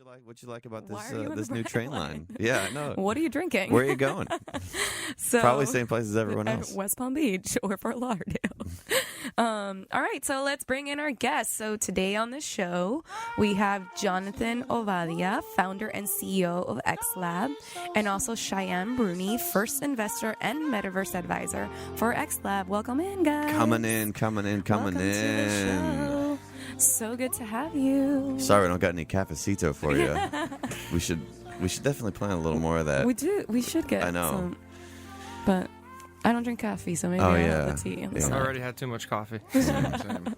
What you like about Why this are you on this the new red train line? line? Yeah, I know. What are you drinking? Where are you going? So Probably same place as everyone else. West Palm Beach or Fort Lauderdale. All right, so let's bring in our guests. So today on the show, we have Jonathan Ovadia, founder and CEO of AEXLAB, and also Chayan Bruni, first investor and metaverse advisor for AEXLAB. Welcome in, guys. Coming in. Welcome to the show. So good to have you. Sorry, I don't got any cafecito for you. We should definitely plan a little more of that. We do. We should get I know. some. But I don't drink coffee, so maybe Oh, I'll yeah. have the tea. Yeah. I already had too much coffee. Same.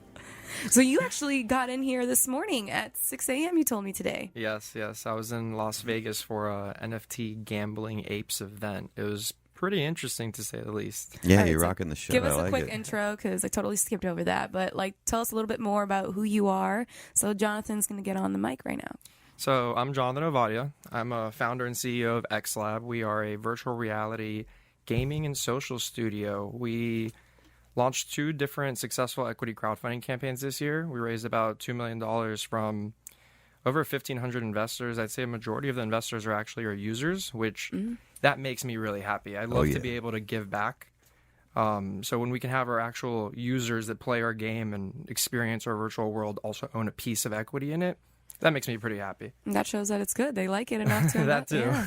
So you actually got in here this morning at 6 a.m., you told me today. Yes. I was in Las Vegas for a NFT Gambling Apes event. It was pretty interesting, to say the least. Yeah, All right, you're so rocking the show. Give us I a like quick it. intro, because I totally skipped over that. But, tell us a little bit more about who you are. So Jonathan's going to get on the mic right now. So I'm Jonathan Ovadia. I'm a founder and CEO of AEXLAB. We are a virtual reality gaming and social studio. We launched 2 different successful equity crowdfunding campaigns this year. We raised about $2 million from over 1,500 investors. I'd say a majority of the investors are actually our users, which that makes me really happy. I love to be able to give back. So when we can have our actual users that play our game and experience our virtual world also own a piece of equity in it, that makes me pretty happy. And that shows that it's good. They like it enough to... That too. Yeah.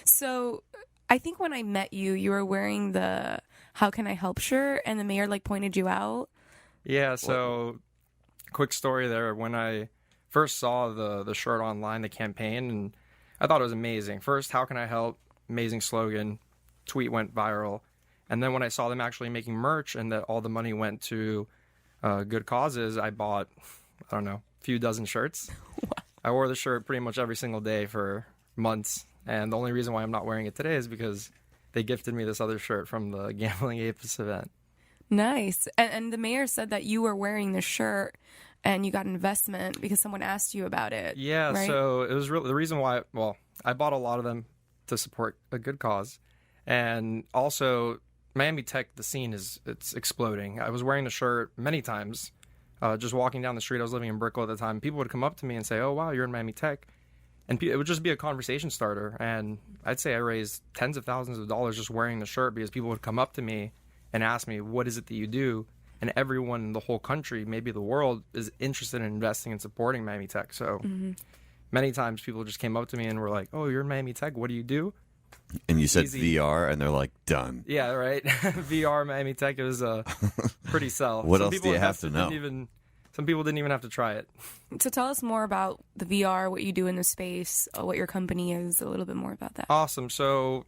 So I think when I met you, you were wearing the "How Can I Help" shirt, and the mayor pointed you out. Yeah, so quick story there. When I first saw the shirt online, the campaign, and I thought it was amazing. First, how can I help? Amazing slogan. Tweet went viral. And then when I saw them actually making merch and that all the money went to good causes, I bought, I don't know, a few dozen shirts. I wore the shirt pretty much every single day for months. And the only reason why I'm not wearing it today is because they gifted me this other shirt from the Gambling Apes event. Nice. And the mayor said that you were wearing the shirt and you got investment because someone asked you about it. Yeah, right? So it was really the reason why, I bought a lot of them to support a good cause. And also, Miami Tech, the scene it's exploding. I was wearing the shirt many times, just walking down the street. I was living in Brickell at the time. People would come up to me and say, "Oh, wow, you're in Miami Tech." And it would just be a conversation starter. And I'd say I raised tens of thousands of dollars just wearing the shirt because people would come up to me and ask me, "What is it that you do?" And everyone in the whole country, maybe the world, is interested in investing and supporting Miami Tech. So many times people just came up to me and were like, "Oh, you're in Miami Tech. What do you do?" And you said Easy. VR, and they're like, done. Yeah, right. VR, Miami Tech, it was a pretty sell. What else do you have to know? Some people didn't even have to try it. So tell us more about the VR, what you do in the space, what your company is, a little bit more about that. Awesome. So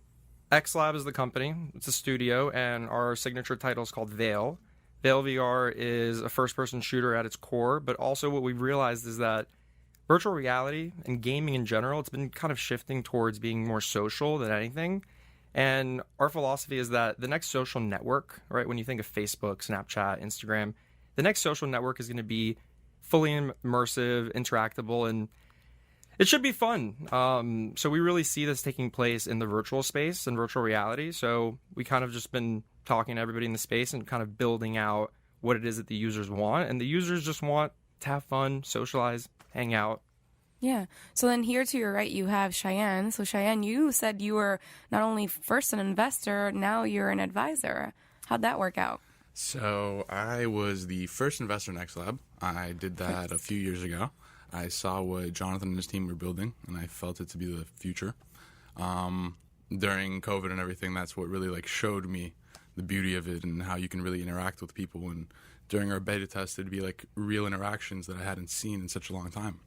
AEXLAB is the company. It's a studio, and our signature title is called Veil. Veil VR is a first-person shooter at its core, but also what we've realized is that virtual reality and gaming in general, it's been kind of shifting towards being more social than anything. And our philosophy is that the next social network, right, when you think of Facebook, Snapchat, Instagram, the next social network is going to be fully immersive, interactable, and it should be fun. So we really see this taking place in the virtual space and virtual reality. So we kind of just been talking to everybody in the space and kind of building out what it is that the users want. And the users just want to have fun, socialize, hang out. Yeah. So then here to your right, you have Chayan. So Chayan, you said you were not only first an investor, now you're an advisor. How'd that work out? So I was the first investor in AEXLAB. I did that a few years ago. I saw what Jonathan and his team were building, and I felt it to be the future. During COVID and everything, that's what really showed me the beauty of it and how you can really interact with people. And during our beta test, it'd be real interactions that I hadn't seen in such a long time.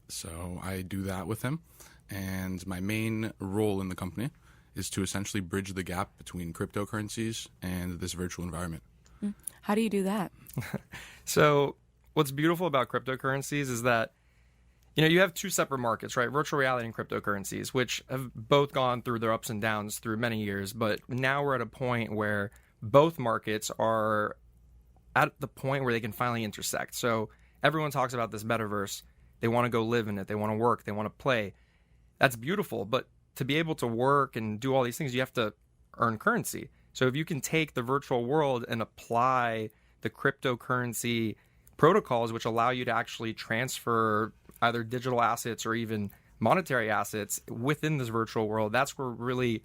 So I do that with him. And my main role in the company is to essentially bridge the gap between cryptocurrencies and this virtual environment. How do you do that? So what's beautiful about cryptocurrencies is that, you have 2 separate markets, right? Virtual reality and cryptocurrencies, which have both gone through their ups and downs through many years. But now we're at a point where both markets are at the point where they can finally intersect. So everyone talks about this metaverse. They want to go live in it. They want to work. They want to play. That's beautiful. But to be able to work and do all these things, you have to earn currency. So if you can take the virtual world and apply the cryptocurrency protocols, which allow you to actually transfer either digital assets or even monetary assets within this virtual world. That's where really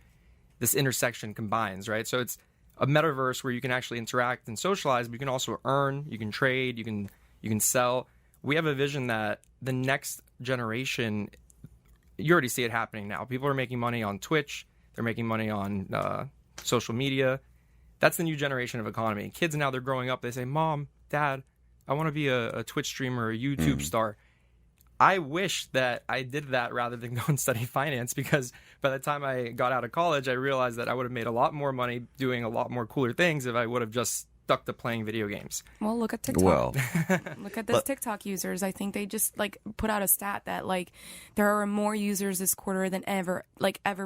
this intersection combines, right? So it's a metaverse where you can actually interact and socialize, but you can also earn, you can trade, you can sell. We have a vision that the next generation, you already see it happening now. People are making money on Twitch. They're making money on social media. That's the new generation of economy. Kids now, they're growing up. They say, Mom, Dad, I want to be a Twitch streamer, a YouTube star. I wish that I did that rather than go and study finance, because by the time I got out of college, I realized that I would have made a lot more money doing a lot more cooler things if I would have just stuck to playing video games. Well, look at TikTok. Well, look at those TikTok users. I think they just like put out a stat that like there are more users this quarter than ever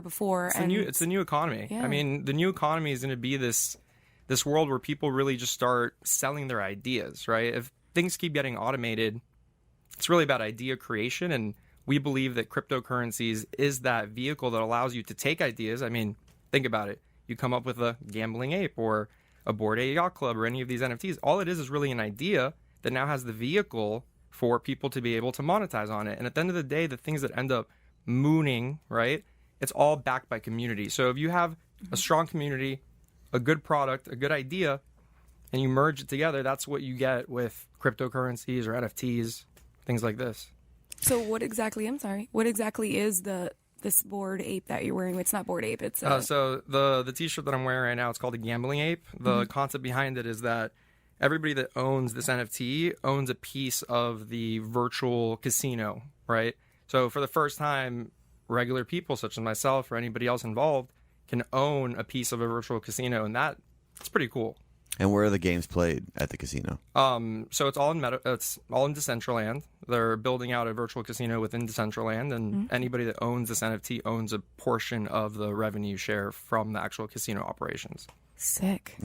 before. It's the new economy. Yeah. I mean, the new economy is going to be this world where people really just start selling their ideas, right? If things keep getting automated, it's really about idea creation, and we believe that cryptocurrencies is that vehicle that allows you to take ideas. I mean, think about it. You come up with a gambling ape or a Bored Ape Yacht Club or any of these NFTs. All it is really an idea that now has the vehicle for people to be able to monetize on it. And at the end of the day, the things that end up mooning, right, it's all backed by community. So if you have a strong community, a good product, a good idea, and you merge it together, that's what you get with cryptocurrencies or NFTs, things like this. So what exactly is this Bored Ape that you're wearing? It's not Bored Ape. It's so the t-shirt that I'm wearing right now, it's called a gambling ape. The concept behind it is that everybody that owns this NFT owns a piece of the virtual casino, right? So for the first time, regular people such as myself or anybody else involved can own a piece of a virtual casino, and it's pretty cool. and where are the games played at the casino? So it's all in Decentraland. They're building out a virtual casino within Decentraland, and anybody that owns this NFT owns a portion of the revenue share from the actual casino operations. Sick.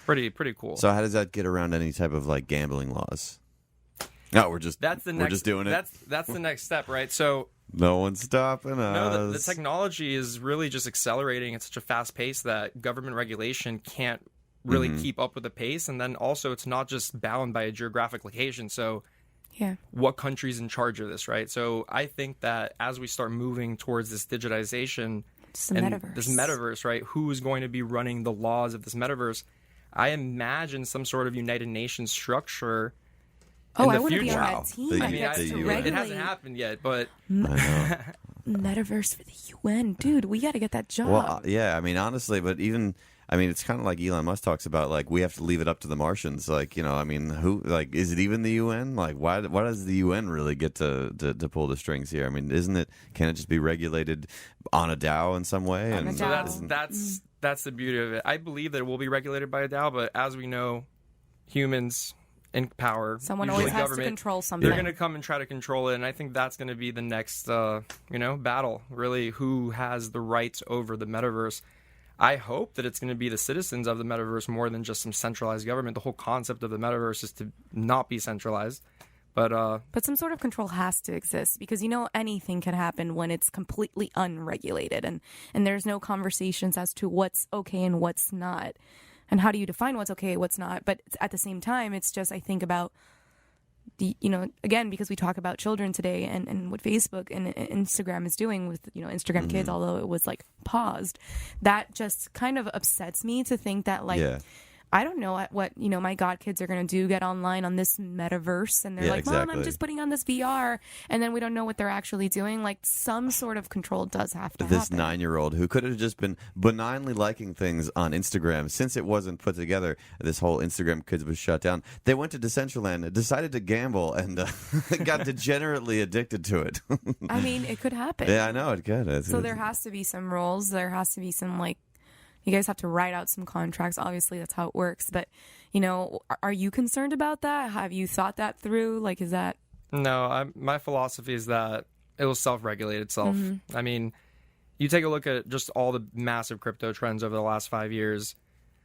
Pretty cool. So how does that get around any type of like gambling laws? No, we're just doing it. That's the next step, right? So no one's stopping us. no, the technology is really just accelerating at such a fast pace that government regulation can't really keep up with the pace. And then also it's not just bound by a geographic location. So what country's in charge of this, right? So I think that as we start moving towards this digitization and this metaverse, right? Who's going to be running the laws of this metaverse? I imagine some sort of United Nations structure. Oh, I want to be on Wow. that team. I mean, regulate it hasn't happened yet, but metaverse for the UN, dude. We got to get that job. Well, yeah, I mean, honestly, but even, I mean, it's kind of like Elon Musk talks about, like, we have to leave it up to the Martians. Like, you know, I mean, who, like, is it even the UN? Like, why does the UN really get to pull the strings here? I mean, can it just be regulated on a DAO in some way? On a DAO. So that's the beauty of it. I believe that it will be regulated by a DAO, but as we know, humans in power, someone usually always has government, to control something. They're going to come and try to control it, and I think that's going to be the next, battle. Really, who has the rights over the metaverse? I hope that it's going to be the citizens of the metaverse more than just some centralized government. The whole concept of the metaverse is to not be centralized. But some sort of control has to exist because, anything can happen when it's completely unregulated and there's no conversations as to what's okay and what's not. And how do you define what's okay, what's not? But at the same time, it's just, I think about again, because we talk about children today and what Facebook and Instagram is doing with, Instagram kids, although it was like paused, that just kind of upsets me to think that I don't know what my god kids are going to do, get online on this metaverse, and they're like, Mom, I'm just putting on this VR, and then we don't know what they're actually doing. Like, some sort of control does have to happen. This 9-year-old who could have just been benignly liking things on Instagram, since it wasn't put together, this whole Instagram kids was shut down. They went to Decentraland, decided to gamble, and got degenerately addicted to it. I mean, it could happen. Yeah, I know it could. So there has to be some rules. There has to be some you guys have to write out some contracts. Obviously, that's how it works. But, are you concerned about that? Have you thought that through? Like, is that... No, my philosophy is that it will self-regulate itself. I mean, you take a look at just all the massive crypto trends over the last 5 years.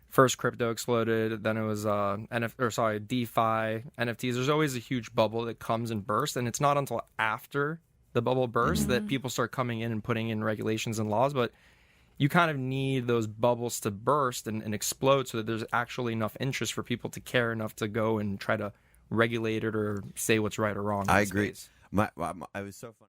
First, crypto exploded. Then it was DeFi, NFTs. There's always a huge bubble that comes and bursts. And it's not until after the bubble bursts that people start coming in and putting in regulations and laws. But you kind of need those bubbles to burst and explode so that there's actually enough interest for people to care enough to go and try to regulate it or say what's right or wrong. I agree. I was so fun.